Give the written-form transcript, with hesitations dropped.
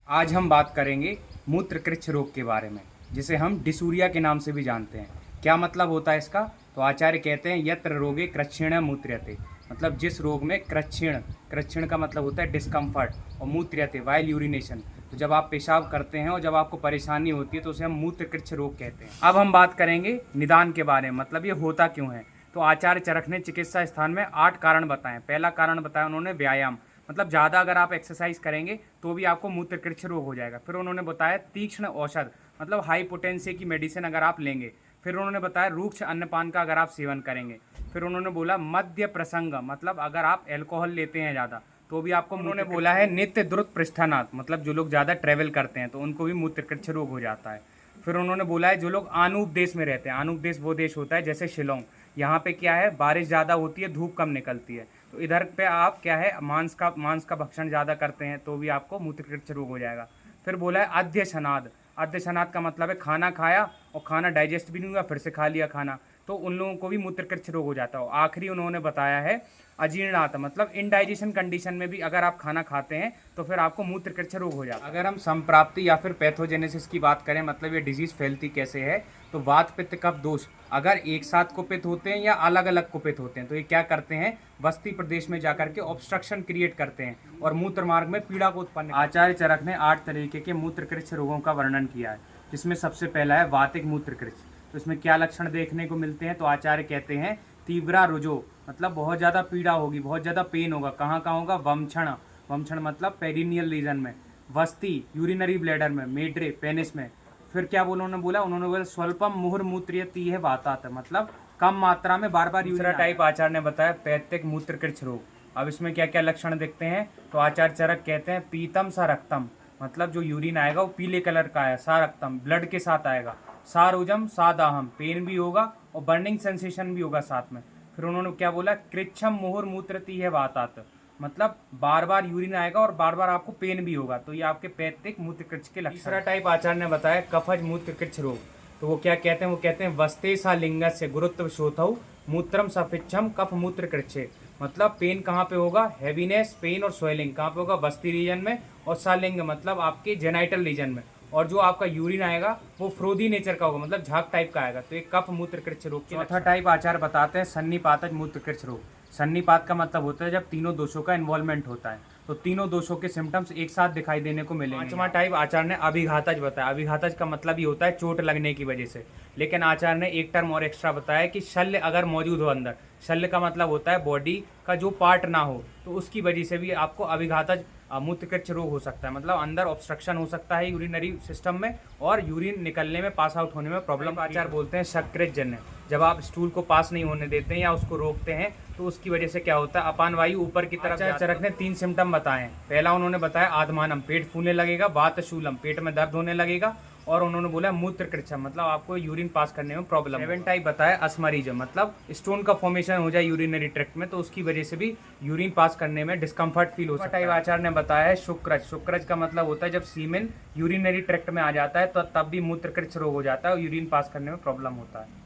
आज हम बात करेंगे मूत्रकृच्छ रोग के बारे में, जिसे हम डिसूरिया के नाम से भी जानते हैं। क्या मतलब होता है इसका? तो आचार्य कहते हैं यत्र रोगे कृच्छिण मूत्र्यते, मतलब जिस रोग में कृच्छिण, कृच्छिण का मतलब होता है डिस्कम्फर्ट, और मूत्र्यते वाइल यूरिनेशन, तो जब आप पेशाब करते हैं और जब आपको परेशानी होती है तो उसे हम मूत्रकृच्छ रोग कहते हैं। अब हम बात करेंगे निदान के बारे में, मतलब ये होता क्यों है। तो आचार्य चरक ने चिकित्सा स्थान में 8 कारण बताए। पहला कारण बताया उन्होंने व्यायाम, मतलब ज़्यादा अगर आप एक्सरसाइज करेंगे तो भी आपको मूत्रकृच्छ रोग हो जाएगा। फिर उन्होंने बताया तीक्ष्ण औषध, मतलब हाई पोटेंसी की मेडिसिन अगर आप लेंगे। फिर उन्होंने बताया रूक्ष अन्नपान का अगर आप सेवन करेंगे। फिर उन्होंने बोला मद्य प्रसंग, मतलब अगर आप एल्कोहल लेते हैं ज़्यादा तो भी आपको। उन्होंने बोला है नित्य द्रुत पृष्ठानाथ, मतलब जो लोग ज़्यादा ट्रैवल करते हैं तो उनको भी मूत्रकृच्छ रोग हो जाता है। फिर उन्होंने बोला है जो लोग आनूप देश में रहते हैं, आनूप देश वो देश होता है जैसे शिलोंग, यहाँ पे क्या है बारिश ज़्यादा होती है, धूप कम निकलती है, तो इधर पे आप क्या है मांस का भक्षण ज़्यादा करते हैं तो भी आपको मूत्रकृच्छ रोग हो जाएगा। फिर बोला है अध्यशनाद, अध्यशनाद का मतलब है खाना खाया और खाना डाइजेस्ट भी नहीं हुआ, फिर से खा लिया खाना, तो उन लोगों को भी मूत्रकृच्छ रोग हो जाता है। आखिरी उन्होंने बताया है अजीर्णात, मतलब इनडाइजेशन कंडीशन में भी अगर आप खाना खाते हैं तो फिर आपको मूत्रकृच्छ रोग हो जाता है। अगर हम संप्राप्ति या फिर पैथोजेनेसिस की बात करें, मतलब ये डिजीज फैलती कैसे है, तो वात पित्त कफ दोष अगर एक साथ कुपित होते हैं या अलग अलग कुपित होते हैं तो ये क्या करते हैं, बस्ती प्रदेश में जाकर के ऑब्स्ट्रक्शन क्रिएट करते हैं और मूत्र मार्ग में पीड़ा को उत्पन्न। आचार्य चरक ने 8 तरीके के मूत्रकृच्छ रोगों का वर्णन किया है, जिसमें सबसे पहला है वातिक मूत्रकृच्छ। तो इसमें क्या लक्षण देखने को मिलते हैं, तो आचार्य कहते हैं तीव्रा रुजो, मतलब बहुत ज़्यादा पीड़ा होगी, बहुत ज़्यादा पेन होगा। कहाँ कहाँ होगा? वमक्षण, वमक्षण मतलब पेरिनियल रीजन में, वस्ती यूरिनरी ब्लैडर में, मेड्रे पेनिस में। फिर क्या बोला उन्होंने बोला स्वल्पम मुहुर्मूत्रियति है वातात, मतलब कम मात्रा में बार बार। दूसरा टाइप आचार्य ने बताया पैतृक मूत्रकृच्छ रोग। अब इसमें क्या क्या लक्षण दिखते हैं, तो आचार्य चरक कहते हैं पीतम सा रक्तम, मतलब जो यूरिन आएगा वो पीले कलर का है, सा रक्तम ब्लड के साथ आएगा, सारोजम सादाहम पेन भी होगा और बर्निंग सेंसेशन भी होगा साथ में। फिर उन्होंने क्या बोला कृच्छम मुहुर्मूत्रति है वातात, मतलब बार बार यूरिन आएगा और बार बार आपको पेन भी होगा, तो ये आपके पैतृक मूत्रकृच्छ के लक्षण। तीसरा टाइप आचार्य ने बताया कफज मूत्रकृच्छ रोग। तो वो क्या कहते हैं, वो कहते हैं वस्ते सा लिंगस्य गुरुत्व शोथौ मूत्रम सफिच्छम कफ मूत्रकृच्छे, मतलब पेन कहाँ पे होगा, हैवीनेस पेन और स्वेलिंग कहाँ पे होगा, वस्ती रीजन में, और सालिंग मतलब आपके जेनाइटल रीजन में, और जो आपका यूरिन आएगा वो फ्रोदी नेचर का होगा, मतलब झाग टाइप का आएगा, तो एक कफ मूत्रकृच्छ रोग। चौथा टाइप आचार्य बताते हैं सन्निपातज मूत्रकृच्छ रोग। सन्निपात का मतलब होता है जब तीनों दोषों का इन्वॉल्वमेंट होता है, तो तीनों दोषों के सिम्टम्स एक साथ दिखाई देने को मिलेंगे। पांचवा टाइप आचार्य ने अभिघातज बताया। अभिघातज का मतलब ही होता है चोट लगने की वजह से, लेकिन आचार्य ने एक टर्म और एक्स्ट्रा बताया कि शल्य अगर मौजूद हो अंदर, शल्य का मतलब होता है बॉडी का जो पार्ट ना हो, तो उसकी वजह से भी आपको अभिघातज मूत्रकृच्छ रोग हो सकता है, मतलब अंदर ऑब्स्ट्रक्शन हो सकता है यूरिनरी सिस्टम में और यूरिन निकलने में, पास आउट होने में प्रॉब्लम। आचार्य बोलते हैं शक्रित जन्य, जब आप स्टूल को पास नहीं होने देते हैं या उसको रोकते हैं तो उसकी वजह से क्या होता है, अपान वायु ऊपर की तरफ। आचार्य चरक ने 3 सिम्टम बताए। पहला उन्होंने बताया आधमानम, पेट फूलने लगेगा, वातशूलम पेट में दर्द होने लगेगा, और उन्होंने बोला मूत्रकृच्छम, मतलब आपको यूरिन पास करने में प्रॉब्लम। 7 टाइप बताया अस्मरीजम, मतलब स्टोन का फॉर्मेशन हो जाए यूरिनरी ट्रैक्ट में, तो उसकी वजह से भी यूरिन पास करने में डिस्कम्फर्ट फील हो सकता है। टाइप आचार्य ने बताया है शुक्रज। शुक्रज का मतलब होता है जब सीमेन यूरिनरी ट्रैक्ट में आ जाता है तो तब भी मूत्रकृच्छ रोग हो जाता है और यूरिन पास करने में प्रॉब्लम होता है।